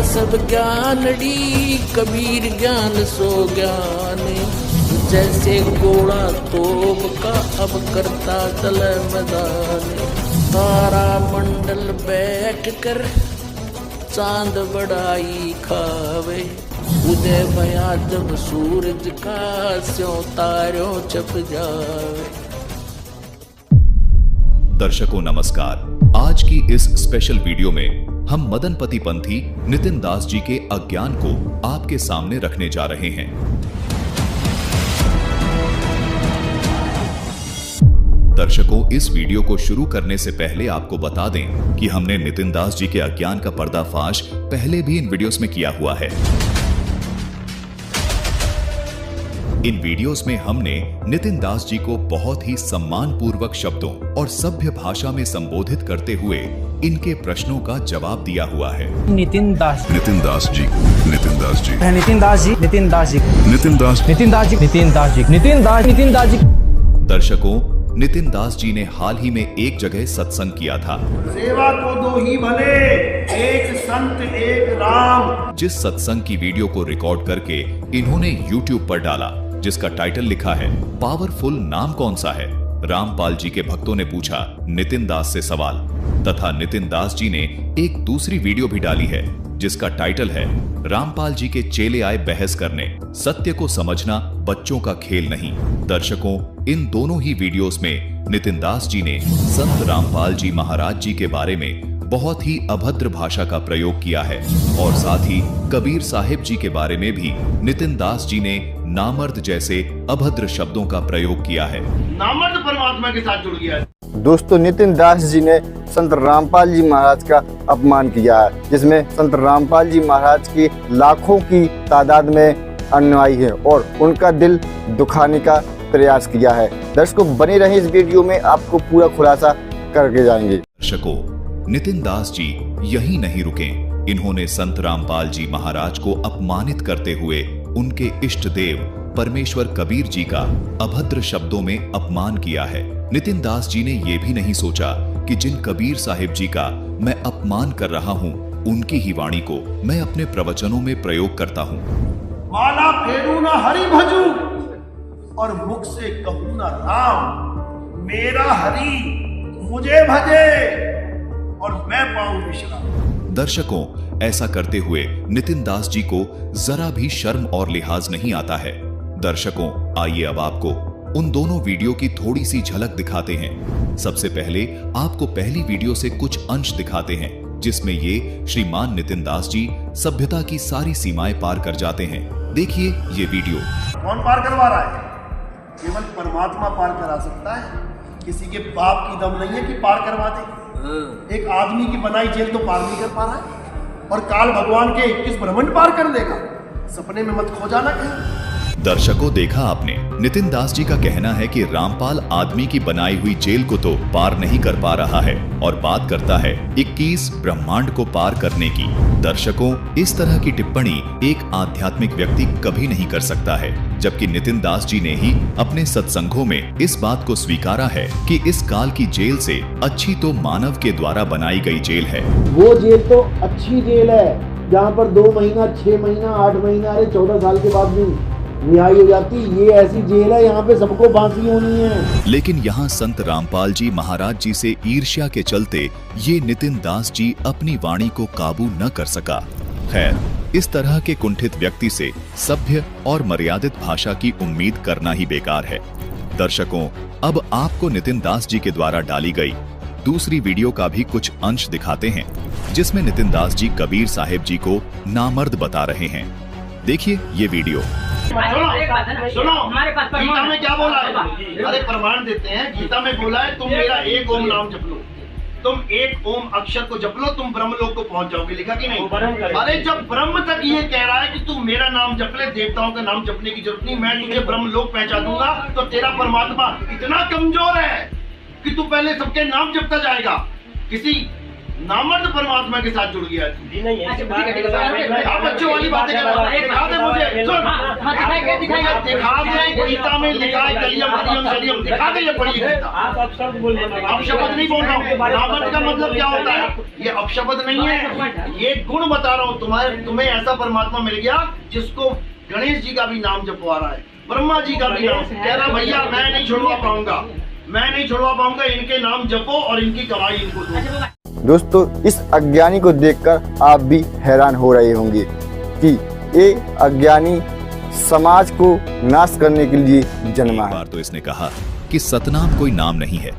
सब ज्ञानड़ी कबीर ज्ञान सो ज्ञान, जैसे घोड़ा तोप का अब करता चल मैदान। तारा मंडल बैठ कर चांद बड़ाई खावे, उदय भया जब सूरज का स्यों तारों छप जावे। दर्शकों नमस्कार, आज की इस स्पेशल वीडियो में हम मदनपति पंथी नितिन दास जी के अज्ञान को आपके सामने रखने जा रहे हैं। दर्शकों, इस वीडियो को शुरू करने से पहले आपको बता दें कि हमने नितिन दास जी के अज्ञान का पर्दाफाश पहले भी इन वीडियोस में किया हुआ है। इन वीडियोस में हमने नितिन दास जी को बहुत ही सम्मान पूर्वक शब्दों और सभ्य भाषा में संबोधित करते हुए इनके प्रश्नों का जवाब दिया हुआ है। नितिन दास जी, नितिन दास जी, नितिन दास जी, नितिन दास जी, नितिन दास जी, नितिन दास, नितिन दास जी, नितिन दास जी, नितिन दास, नितिन दास जी। दर्शकों, नितिन दास जी ने हाल ही में एक जगह सत्संग किया था। सेवा को दो ही भले, एक संत एक राम। जिस सत्संग की वीडियो को रिकॉर्ड करके इन्होंने YouTube पर डाला, जिसका टाइटल लिखा है पावरफुल नाम कौन सा है। रामपाल जी के भक्तों ने पूछा नितिन दास से सवाल, तथा नितिन दास जी ने एक दूसरी वीडियो भी डाली है जिसका टाइटल है रामपाल जी के चेले आए बहस करने, सत्य को समझना बच्चों का खेल नहीं। दर्शकों, इन दोनों ही वीडियोस में नितिन दास जी ने संत रामपाल जी महाराज जी के बारे में बहुत ही अभद्र भाषा का प्रयोग किया है और साथ ही कबीर साहिब जी के बारे में भी नितिन दास जी ने नामर्द जैसे अभद्र शब्दों का प्रयोग किया है। नामर्द परमात्मा के साथ जुड़ गया है। दोस्तों, नितिन दास जी ने संत रामपाल जी महाराज का अपमान किया है, जिसमें संत रामपाल जी महाराज की लाखों की तादाद में अनुयायी है और उनका दिल दुखाने का प्रयास किया है। दर्शकों, बने रहे इस वीडियो में, आपको पूरा खुलासा करके जाएंगे। दर्शकों, नितिन दास जी यही नहीं रुके, इन्होंने संत रामपाल जी महाराज को अपमानित करते हुए उनके इष्ट देव परमेश्वर कबीर जी का अभद्र शब्दों में अपमान किया है। नितिन दास जी ने यह भी नहीं सोचा कि जिन कबीर साहिब जी का मैं अपमान कर रहा हूं, उनकी ही वाणी को मैं अपने प्रवचनों में प्रयोग करता हूं। माला फेरू ना हरि भजू और मुख से कहूं ना राम, मेरा हरि मुझे भजे और मैं पाऊं विश्राम। दर्शकों, ऐसा करते हुए नितिन दास जी को जरा भी शर्म और लिहाज नहीं आता है। दर्शकों, आइए अब आपको उन दोनों वीडियो की थोड़ी सी झलक दिखाते हैं। सबसे पहले आपको पहली वीडियो से कुछ अंश दिखाते हैं जिसमें ये श्रीमान नितिन दास जी सभ्यता की सारी सीमाएं पार कर जाते हैं। देखिए ये वीडियो। कौन पार करवा रहा है? केवल परमात्मा पार करा सकता है। किसी के बाप की दम नहीं है कि पार करवा दे। एक आदमी की बनाई जेल तो पार नहीं कर पा रहा है, और काल भगवान के 21 ब्रह्मांड पार कर देगा। सपने में मत खो जाना कहीं। दर्शकों, देखा आपने, नितिन दास जी का कहना है कि रामपाल आदमी की बनाई हुई जेल को तो पार नहीं कर पा रहा है और बात करता है 21 ब्रह्मांड को पार करने की। दर्शकों, इस तरह की टिप्पणी एक आध्यात्मिक व्यक्ति कभी नहीं कर सकता है, जबकि नितिन दास जी ने ही अपने सत्संगों में इस बात को स्वीकारा है कि इस काल की जेल से अच्छी तो मानव के द्वारा बनाई गई जेल है। वो जेल तो अच्छी जेल है जहाँ पर 2 महीना, 6 महीना, 8 महीना, अरे 14 साल के बाद भी न्याय हो जाती। ये ऐसी जेल है, यहाँ पे सबको फांसी होनी है। लेकिन यहाँ संत रामपाल जी महाराज जी से ईर्ष्या के चलते ये नितिन दास जी अपनी वाणी को काबू न कर सका। खैर, इस तरह के कुंठित व्यक्ति से सभ्य और मर्यादित भाषा की उम्मीद करना ही बेकार है। दर्शकों, अब आपको नितिन दास जी के द्वारा डाली गई दूसरी वीडियो का भी कुछ अंश दिखाते हैं जिसमें नितिन दास जी कबीर साहिब जी को नामर्द बता रहे हैं। देखिए ये वीडियो। सुनो, गीता में क्या बोला है? अरे प्रमाण देते हैं। गीता में बोला है तुम मेरा एक ओम नाम जप लो, तुम एक ओम अक्षर को जप लो, तुम ब्रह्मलोक को पहुंच जाओगे। लिखा कि नहीं? अरे जब ब्रह्म तक ये कह रहा है कि तू मेरा नाम जप ले, देवताओं का नाम जपने की जरूरत नहीं, मैं तुझे ब्रह्मलोक पहुंचा दूंगा, तो तेरा परमात्मा इतना कमजोर है कि तू पहले सबके नाम जपता जाएगा। किसी नामर्द परमात्मा के साथ जुड़ गया जी। नहीं आप बच्चों वाली बातें कर रहे हैं। दिखा दे मुझे, सुन दिखा दे, गीता में लिखा है कलियम कलियम कलियम, दिखा दे ये पढ़िए गीता। आप अपशब्द बोल रहे हैं। अपशब्द नहीं बोल रहा हूँ। नामर्द का मतलब क्या होता है? ये अपशब्द नहीं है, ये गुण बता रहा हूँ। तुम्हें ऐसा परमात्मा मिल गया जिसको गणेश जी का भी नाम जपवा रहा है, ब्रह्मा जी का भी नाम कह रहा, भैया मैं नहीं छुड़वा पाऊंगा, मैं नहीं छुड़वा पाऊंगा, इनके नाम जपो और इनकी कमाई इनको दो। दोस्तों, इस अज्ञानी को देखकर आप भी हैरान हो रहे होंगे कि ये अज्ञानी समाज को नाश करने के लिए जन्मा है। बार तो इसने कहा कि सतनाम कोई नाम नहीं है,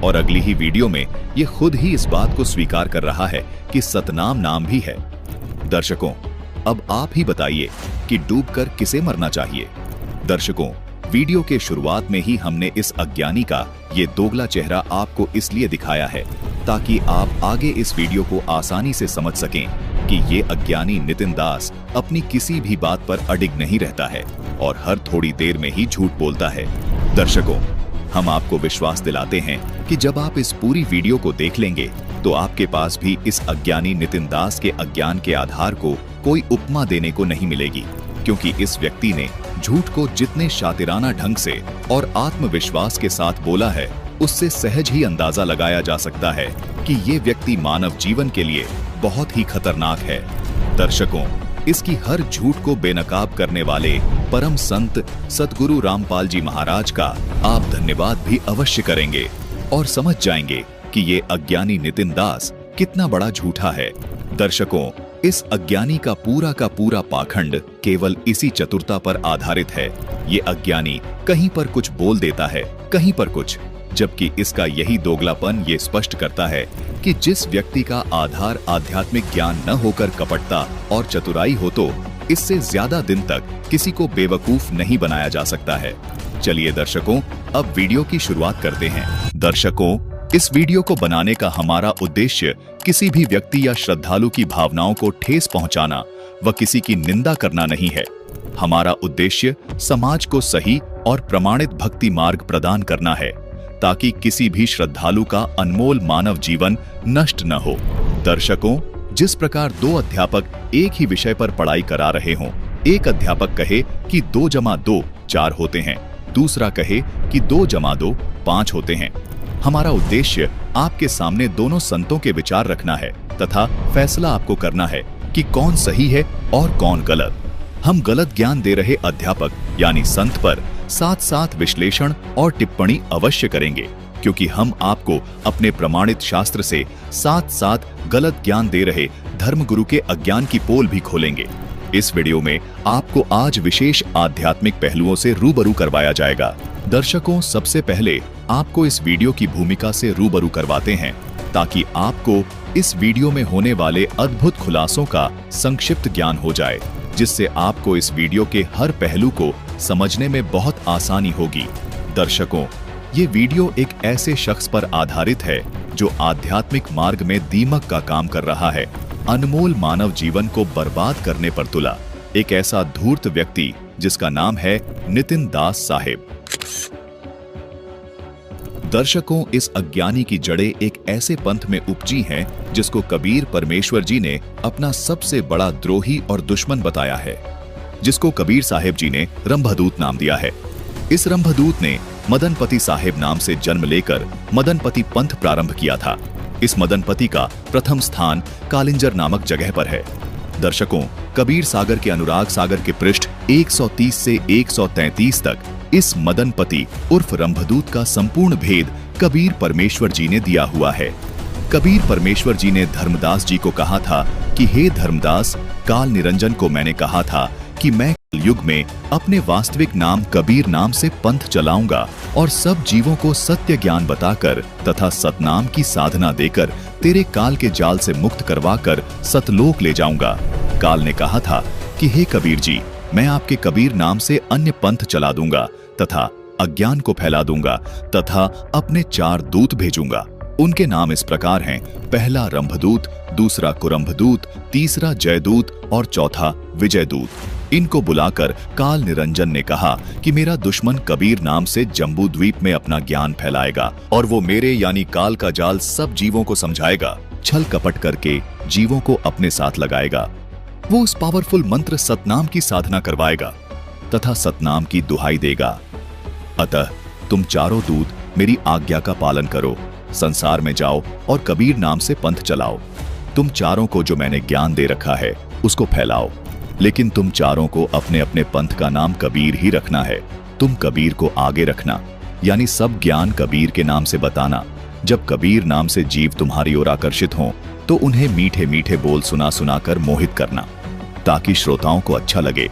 और अगली ही वीडियो में ये खुद ही इस बात को स्वीकार कर रहा है कि सतनाम नाम भी है। दर्शकों, अब आप ही बताइए कि डूबकर किसे मरना चाहिए। दर्शकों, वीडियो के शुरुआत में ही हमने इस अज्ञानी का ये दोगला चेहरा आपको इसलिए दिखाया है ताकि आप आगे इस वीडियो को आसानी से समझ सकें कि ये अज्ञानी नितिन दास अपनी किसी भी बात पर अडिग नहीं रहता है और हर थोड़ी देर में ही झूठ बोलता है। दर्शकों, हम आपको विश्वास दिलाते हैं कि जब आप इस पूरी वीडियो को देख लेंगे तो आपके पास भी इस अज्ञानी नितिन दास के अज्ञान के आधार को कोई उपमा देने को नहीं मिलेगी, क्योंकि इस व्यक्ति ने झूठ को जितने शातिराना ढंग से और आत्मविश्वास के साथ बोला है, उससे सहज ही अंदाजा लगाया जा सकता है कि ये व्यक्ति मानव जीवन के लिए बहुत ही खतरनाक है। दर्शकों, इसकी हर झूठ को बेनकाब करने वाले परम संत सतगुरु रामपाल जी महाराज का आप धन्यवाद भी अवश्य करेंगे और समझ जाएंगे कि ये अज्ञानी नितिन दास कितना बड़ा झूठा है। दर्शकों, इस अज्ञानी का पूरा पाखंड केवल इसी चतुरता पर आधारित है। ये अज्ञानी कहीं पर कुछ बोल देता है, कहीं पर कुछ, जबकि इसका यही दोगलापन ये स्पष्ट करता है कि जिस व्यक्ति का आधार आध्यात्मिक ज्ञान न होकर कपटता और चतुराई हो तो इससे ज्यादा दिन तक किसी को बेवकूफ नहीं बनाया जा सकता है। चलिए दर्शकों, अब वीडियो की शुरुआत करते हैं। दर्शकों, इस वीडियो को बनाने का हमारा उद्देश्य किसी भी व्यक्ति या श्रद्धालु की भावनाओं को ठेस पहुंचाना व किसी की निंदा करना नहीं है। हमारा उद्देश्य समाज को सही और प्रमाणित भक्ति मार्ग प्रदान करना है ताकि किसी भी श्रद्धालु का अनमोल मानव जीवन नष्ट न हो। दर्शकों, जिस प्रकार दो अध्यापक एक ही विषय पर पढ़ाई करा रहे हों, एक अध्यापक कहे कि 2 + 2 4 होते हैं, दूसरा कहे कि 2 + 2 5 होते हैं। हमारा उद्देश्य आपके सामने दोनों संतों के विचार रखना है तथा फैसला आपको करना है कि कौन सही है और कौन गलत। हम गलत ज्ञान दे रहे अध्यापक यानी संत पर साथ साथ विश्लेषण और टिप्पणी अवश्य करेंगे, क्योंकि हम आपको अपने प्रमाणित शास्त्र से साथ साथ गलत ज्ञान दे रहे धर्मगुरु के अज्ञान की पोल भी खोलेंगे। इस वीडियो में आपको आज विशेष आध्यात्मिक पहलुओं से रूबरू करवाया जाएगा। दर्शकों, सबसे पहले आपको इस वीडियो की भूमिका से रूबरू करवाते हैं ताकि आपको इस वीडियो में होने वाले अद्भुत खुलासों का संक्षिप्त ज्ञान हो जाए, जिससे आपको इस वीडियो के हर पहलू को समझने में बहुत आसानी होगी। दर्शकों, ये वीडियो एक ऐसे शख्स पर आधारित है जो आध्यात्मिक मार्ग में दीमक का काम कर रहा है, अनमोल मानव जीवन को बर्बाद करने पर तुला एक ऐसा धूर्त व्यक्ति जिसका नाम है नितिन दास साहेब। दर्शकों, इस अज्ञानी की जड़ें एक ऐसे पंथ में उपजी हैं जिसको कबीर परमेश्वर जी ने अपना सबसे बड़ा द्रोही और दुश्मन बताया है, जिसको कबीर साहेब जी ने रंभदूत नाम दिया है। इस रंभदूत ने मदनपति साहेब नाम से जन्म लेकर मदनपति पंथ प्रारंभ किया था। इस मदनपति का प्रथम स्थान कालिंजर नामक जगह पर है। दर्शकों, कबीर सागर के अनुराग सागर के पृष्ठ 130 से 133 तक इस मदनपति उर्फ रंभदूत का संपूर्ण भेद कबीर परमेश्वर जी ने दिया हुआ है। कबीर परमेश्वर जी ने धर्मदास जी को कहा था कि हे धर्मदास, काल निरंजन को मैंने कहा था कि मैं युग में अपने वास्तविक नाम कबीर नाम से पंथ चलाऊंगा और सब जीवों को सत्य ज्ञान बताकर तथा सतनाम की साधना देकर तेरे काल के जाल से मुक्त करवाकर सतलोक ले जाऊंगा। काल ने कहा था कि हे कबीर जी, मैं आपके कबीर नाम से अन्य पंथ चला दूंगा तथा अज्ञान को फैला दूंगा तथा अपने 4 दूत भेजूंगा। उनके नाम इस प्रकार हैं, पहला रंभदूत, दूसरा कुरंभदूत, तीसरा जयदूत और चौथा विजयदूत। इनको बुलाकर काल निरंजन ने कहा कि मेरा दुश्मन कबीर नाम से जम्बू द्वीप में अपना ज्ञान फैलाएगा और वो मेरे यानी काल का जाल सब जीवों को समझाएगा। छल कपट करके जीवों को अपने साथ लगाएगा। वो उस पावरफुल मंत्र सतनाम की साधना करवाएगा तथा सतनाम की दुहाई देगा। अतः तुम चारों दूत मेरी आज्ञा का पालन करो, संसार में जाओ और कबीर नाम से पंथ चलाओ। तुम चारों को जो मैंने ज्ञान दे रखा है उसको फैलाओ, लेकिन तुम चारों को अपने अपने पंथ का नाम कबीर ही रखना है। तुम कबीर को आगे रखना, यानी सब ज्ञान कबीर के नाम से बताना। जब कबीर नाम से जीव तुम्हारी ओर आकर्षित हों तो उन्हें मीठे मीठे बोल सुना सुना कर मोहित करना, ताकि श्रोताओं को अच्छा लगे,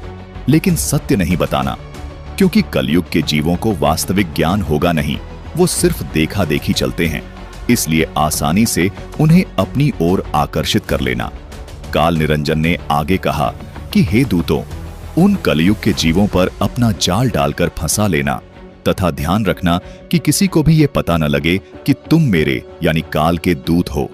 लेकिन सत्य नहीं बताना, क्योंकि कलयुग के जीवों को वास्तविक ज्ञान होगा नहीं, वो सिर्फ देखा देखी चलते हैं। इसलिए आसानी से उन्हें अपनी ओर आकर्षित कर लेना। काल निरंजन ने आगे कहा कि हे दूतों, उन कलयुग के जीवों पर अपना जाल डालकर फंसा लेना तथा ध्यान रखना कि किसी को भी यह पता न लगे कि तुम मेरे यानी काल के दूत हो।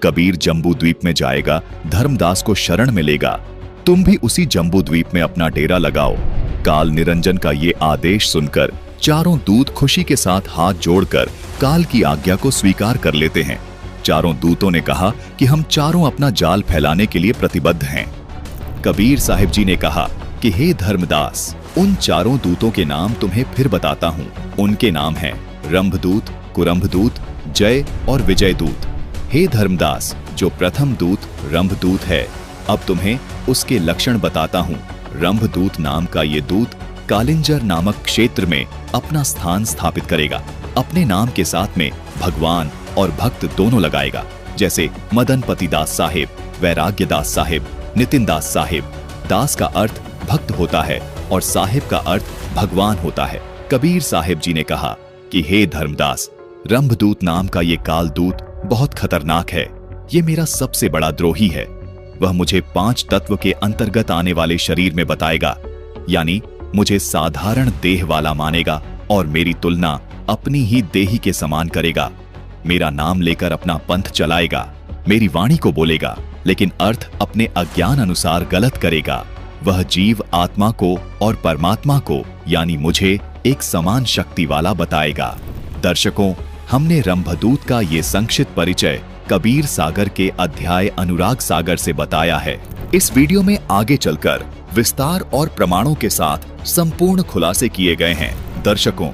कबीर जम्बू द्वीप में जाएगा, धर्मदास को शरण में लेगा, तुम भी उसी जम्बू द्वीप में अपना डेरा लगाओ। काल निरंजन का ये आदेश सुनकर चारों दूत खुशी के साथ हाथ जोड़कर काल की आज्ञा को स्वीकार कर लेते हैं। चारों दूतों ने कहा कि हम चारों अपना जाल फैलाने के लिए प्रतिबद्ध हैं। कबीर साहिब जी ने कहा कि हे धर्मदास, उन चारों दूतों के नाम तुम्हें फिर बताता हूं। उनके नाम हैं रंभदूत, कुरंभदूत, जय और विजय दूत। हे धर्मदास, जो प्रथम दूत रंभदूत है, अब तुम्हें उसके लक्षण बताता हूं। रंभदूत नाम का ये दूत कालिंजर नामक क्षेत्र में अपना स्थान स्थापित करेगा। अपने नाम के साथ में भगवान और भक्त दोनों लगाएगा, जैसे मदनपति दास साहिब, वैराग्य दास साहिब, नितिन दास साहिब। दास का अर्थ भक्त होता है और साहिब का अर्थ भगवान होता है। कबीर साहिब जी ने कहा कि हे धर्मदास, रंभदूत नाम का ये काल दूत बहुत खतरनाक है। ये मेरा सबसे बड़ा द्रोही है। वह मुझे 5 तत्व के अंतर्गत आने वाले शरीर में बताएगा, यानी मुझे साधारण देह वाला मानेगा और मेरी तुलना अपनी ही देही के समान करेगा। मेरा नाम लेकर अपना पंथ चलाएगा, मेरी वाणी को बोलेगा, लेकिन अर्थ अपने अज्ञान अनुसार गलत करेगा। वह जीव आत्मा को और परमात्मा को यानी मुझे एक समान शक्ति वाला बताएगा। दर्शकों, हमने रंभदूत का ये संक्षिप्त परिचय कबीर सागर के अध्याय अनुराग सागर से बताया है। इस वीडियो में आगे चलकर विस्तार और प्रमाणों के साथ संपूर्ण खुलासे किए गए हैं। दर्शकों,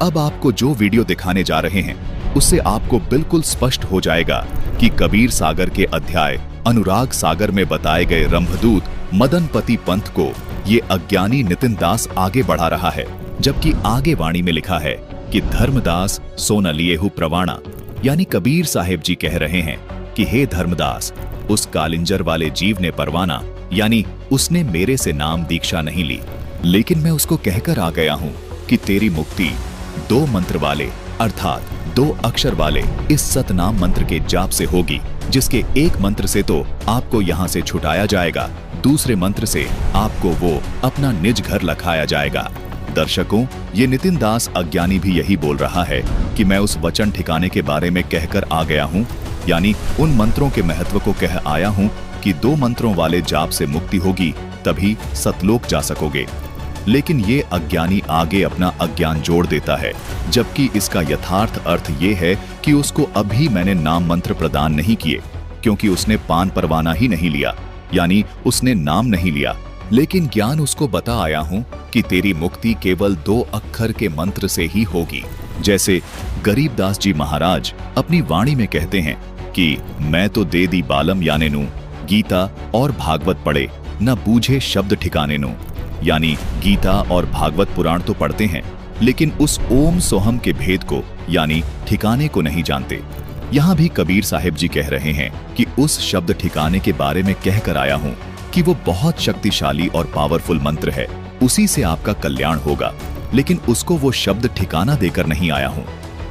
अब आपको जो वीडियो दिखाने जा रहे हैं उससे आपको बिल्कुल स्पष्ट हो जाएगा कि कबीर सागर के अध्याय अनुराग सागर में बताए गए रंभदूत मदनपति पंथ को ये अज्ञानी नितिन दास आगे बढ़ा रहा है, जबकि आगे वाणी में लिखा है कि धर्मदास सो न लिएहु प्रवाणा, यानी कबीर साहिब जी कह रहे हैं कि हे धर्मदास, उस कालिंजर वाले जीव ने परवाना यानी उसने मेरे से नाम दीक्षा नहीं ली, लेकिन मैं उसको कहकर आ गया हूं कि तेरी मुक्ति 2 मंत्र वाले अर्थात 2 अक्षर वाले इस सतनाम मंत्र के जाप से होगी, जिसके एक मंत्र से तो आपको यहाँ से छुटाया जाएगा, दूसरे मंत्र से आपको वो अपना निज घर लखाया जाएगा। दर्शकों, ये नितिन दास अज्ञानी भी यही बोल रहा है कि मैं उस वचन ठिकाने के बारे में कहकर आ गया हूँ, यानी उन मंत्रों के महत्व को कह आया हूँ कि 2 मंत्रों वाले जाप से मुक्ति होगी, तभी सतलोक जा सकोगे। लेकिन ये अज्ञानी आगे अपना अज्ञान जोड़ देता है, जबकि इसका यथार्थ अर्थ ये है कि उसको अभी मैंने नाम मंत्र प्रदान नहीं किए, क्योंकि उसने पान परवाना ही नहीं लिया, यानी उसने नाम नहीं लिया। लेकिन ज्ञान उसको बता आया हूं कि तेरी मुक्ति केवल 2 अक्षर के मंत्र से ही होगी। जैसे गरीबदास जी महाराज अपनी वाणी में कहते हैं कि मैं तो दे दी बालम याने नू, गीता और भागवत पढ़े न बूझे शब्द ठिकाने नू, यानी गीता और भागवत पुराण तो पढ़ते हैं, लेकिन उस ओम सोहम के भेद को यानी ठिकाने को नहीं जानते। यहाँ भी कबीर साहिब जी कह रहे हैं कि उस शब्द ठिकाने के बारे में कहकर आया हूँ कि वो बहुत शक्तिशाली और पावरफुल मंत्र है, उसी से आपका कल्याण होगा, लेकिन उसको वो शब्द ठिकाना देकर नहीं आया हूँ,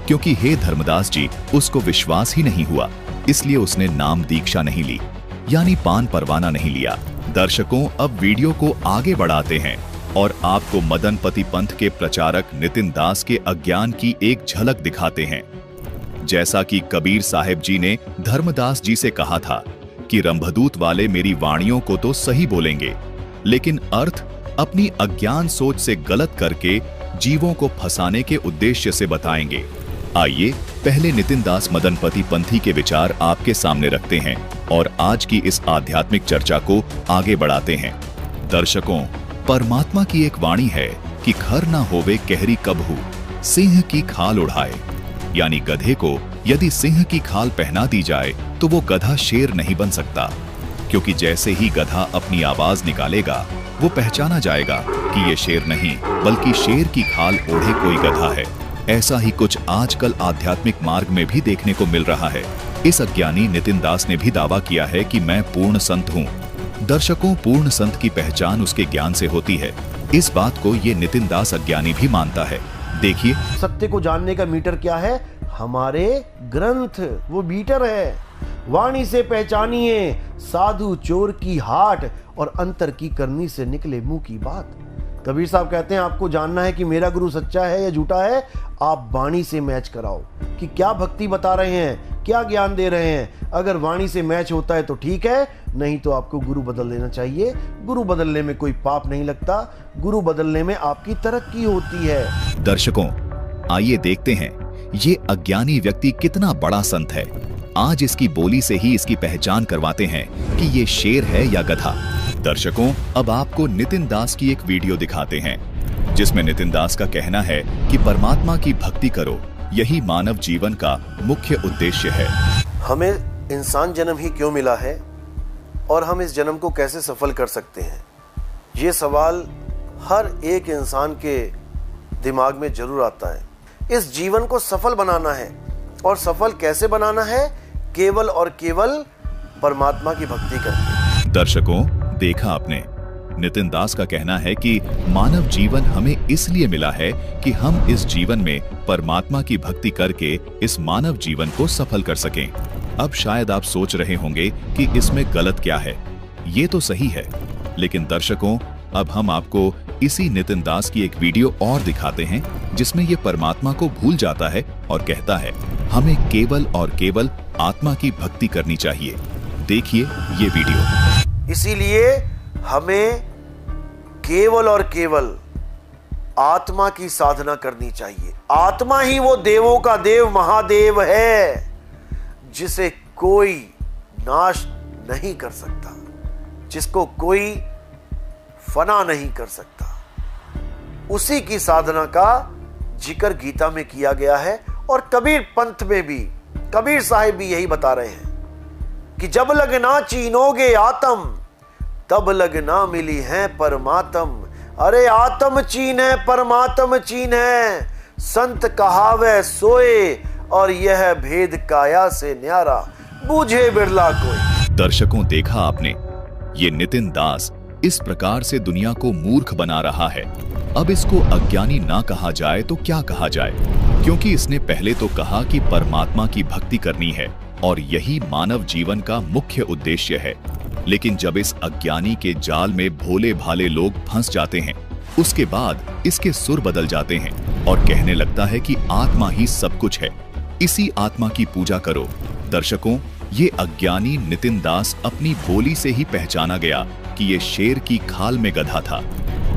क्योंकि हे धर्मदास जी, उसको विश्वास ही नहीं हुआ, इसलिए उसने नाम दीक्षा नहीं ली, यानी पान परवाना नहीं लिया। दर्शकों, अब वीडियो को आगे बढ़ाते हैं और आपको मदनपति पंथ के प्रचारक नितिन दास के अज्ञान की एक झलक दिखाते हैं। जैसा कि कबीर साहिब जी ने धर्मदास जी से कहा था कि रंभदूत वाले मेरी वाणियों को तो सही बोलेंगे, लेकिन अर्थ अपनी अज्ञान सोच से गलत करके जीवों को फंसाने के उद्देश्य से बताएंगे। आइए पहले नितिन दास मदनपति पंथी के विचार आपके सामने रखते हैं और आज की इस आध्यात्मिक चर्चा को आगे बढ़ाते हैं। दर्शकों, परमात्मा की एक वाणी है कि खर ना होवे कहरी कबहू, सिंह की खाल उड़ाए। यानी गधे को यदि सिंह की खाल पहना दी जाए तो वो गधा शेर नहीं बन सकता, क्योंकि जैसे ही गधा अपनी आवाज निकालेगा वो पहचाना जाएगा कि ये शेर नहीं बल्कि शेर की खाल ओढ़े कोई गधा है। ऐसा ही कुछ आजकल आध्यात्मिक मार्ग में भी देखने को मिल रहा है। इस अज्ञानी नितिन दास ने भी दावा किया है कि मैं पूर्ण संत हूँ। दर्शकों, पूर्ण संत की पहचान उसके ज्ञान से होती है। इस बात को ये नितिन दास अज्ञानी भी मानता है। देखिए, सत्य को जानने का मीटर क्या है? हमारे ग्रंथ, वो मीटर है। वाणी से पहचानिए साधु चोर की हाट, और अंतर की करनी से निकले मुंह की बात। कबीर साहब कहते हैं आपको जानना है कि मेरा गुरु सच्चा है या झूठा है, आप वाणी से मैच कराओ कि क्या भक्ति बता रहे हैं, क्या ज्ञान दे रहे हैं। अगर वाणी से मैच होता है तो ठीक है, नहीं तो आपको गुरु बदल लेना चाहिए। गुरु बदलने में कोई पाप नहीं लगता, गुरु बदलने में आपकी तरक्की होती है। दर्शकों, आइए देखते हैं ये अज्ञानी व्यक्ति कितना बड़ा संत है। आज इसकी बोली से ही इसकी पहचान करवाते हैं कि ये शेर है या गधा। दर्शकों, अब आपको नितिन दास की एक वीडियो दिखाते हैं जिसमें नितिन दास का कहना है कि परमात्मा की भक्ति करो, यही मानव जीवन का मुख्य उद्देश्य है। हमें इंसान जन्म ही क्यों मिला है और हम इस जन्म को कैसे सफल कर सकते हैं, ये सवाल हर एक इंसान के दिमाग में जरूर आता है। इस जीवन को सफल बनाना है, और सफल कैसे बनाना है? केवल और केवल परमात्मा की भक्ति करके। दर्शकों, देखा आपने, नितिन दास का कहना है कि मानव जीवन हमें इसलिए मिला है कि हम इस जीवन में परमात्मा की भक्ति करके इस मानव जीवन को सफल कर सकें। अब शायद आप सोच रहे होंगे कि इसमें गलत क्या है। ये तो सही है, लेकिन दर्शकों, अब हम आपको इसी नितिन दास की एक वीडियो और दिखाते हैं जिसमें ये परमात्मा को भूल जाता है और कहता है हमें केवल और केवल आत्मा की भक्ति करनी चाहिए। देखिए ये वीडियो। इसीलिए हमें केवल और केवल आत्मा की साधना करनी चाहिए। आत्मा ही वो देवों का देव महादेव है जिसे कोई नाश नहीं कर सकता, जिसको कोई फना नहीं कर सकता। उसी की साधना का जिक्र गीता में किया गया है, और कबीर पंथ में भी कबीर साहिब भी यही बता रहे हैं कि जब लग ना चीनोगे आत्म, तब लग ना मिली है परमात्म। अरे आत्म चीन है, परमात्म चीन है। संत कहावे सोए, और यह भेद काया से न्यारा, बूझे बिरला कोई। दर्शकों, देखा आपने, ये नितिन दास इस प्रकार से दुनिया को मूर्ख बना रहा है। अब इसको अज्ञानी ना कहा जाए तो क्या कहा जाए, क्योंकि इसने पहले तो कहा कि परमात्मा की भक्ति करनी है और यही मानव जीवन का मुख्य उद्देश्य है। लेकिन जब इस अज्ञानी के जाल में भोले भाले लोग फंस जाते हैं, उसके बाद इसके सुर बदल जाते हैं और कहने लगता है कि आत्मा ही सब कुछ है, इसी आत्मा की पूजा करो। दर्शकों, ये अज्ञानी नितिन दास अपनी बोली से ही पहचाना गया कि ये शेर की खाल में गधा था।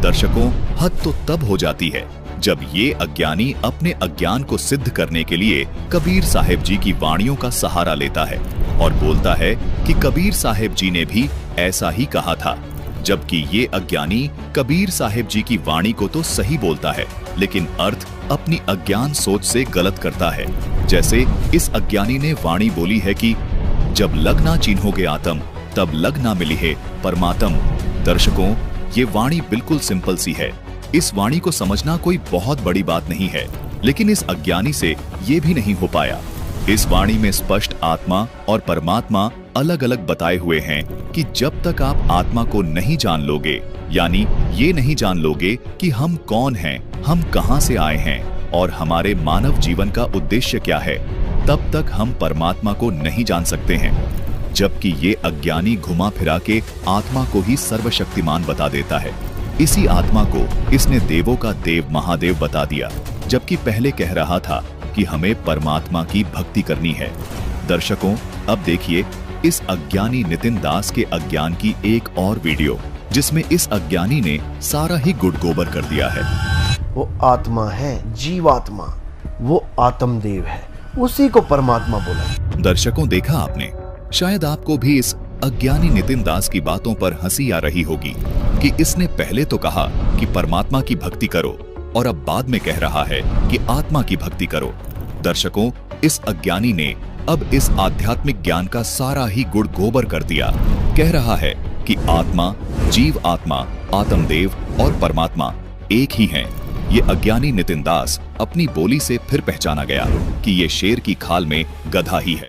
दर्शकों, हद तो तब हो जाती है जब ये अज्ञानी अपने अज्ञान को सिद्ध करने के लिए कबीर साहिब जी की वाणियों का सहारा लेता है और बोलता है कि कबीर साहिब जी ने भी ऐसा ही कहा था, जबकि ये अज्ञानी कबीर साहिब जी की वाणी को तो सही बोलता है लेकिन अर्थ अपनी अज्ञान सोच से गलत करता है। जैसे इस अज्ञानी ने वाणी बोली है कि जब लग ना चिन्होगे आत्म, तब लग ना मिली है परमात्म। दर्शकों, ये वाणी बिल्कुल सिंपल सी है। इस वाणी को समझना कोई बहुत बड़ी बात नहीं है, लेकिन इस अज्ञानी से ये भी नहीं हो पाया। इस वाणी में स्पष्ट आत्मा और परमात्मा अलग अलग बताए हुए हैं कि जब तक आप आत्मा को नहीं जान लोगे, यानी ये नहीं जान लोगे कि हम कौन हैं, हम कहां से आए हैं और हमारे मानव जीवन का उद्देश्य क्या है, तब तक हम परमात्मा को नहीं जान सकते हैं। जबकि ये अज्ञानी घुमा फिरा के आत्मा को ही सर्वशक्तिमान बता देता है। इसी आत्मा को इसने देवों का देव महादेव बता दिया, जबकि पहले कह रहा था कि हमें परमात्मा की भक्ति करनी है। दर्शकों, अब देखिए इस अज्ञानी नितिन दास के अज्ञान की एक और वीडियो, जिसमें इस अज्ञानी ने सारा ही गुड़ गोबर कर दिया है। वो आत्मा है, जीवात्मा, वो आत्मदेव है, उसी को परमात्मा बोला। दर्शकों, देखा आपने, शायद आपको भी इस अज्ञानी नितिन दास की बातों पर हंसी आ रही होगी कि इसने पहले तो कहा कि परमात्मा की भक्ति करो और अब बाद में कह रहा है कि आत्मा की भक्ति करो। दर्शकों, इस अज्ञानी ने अब इस आध्यात्मिक ज्ञान का सारा ही गुड़ गोबर कर दिया। कह रहा है कि आत्मा, जीव आत्मा, आत्मदेव और परमात्मा एक ही हैं। ये अज्ञानी नितिन दास अपनी बोली से फिर पहचाना गया कि ये शेर की खाल में गधा ही है।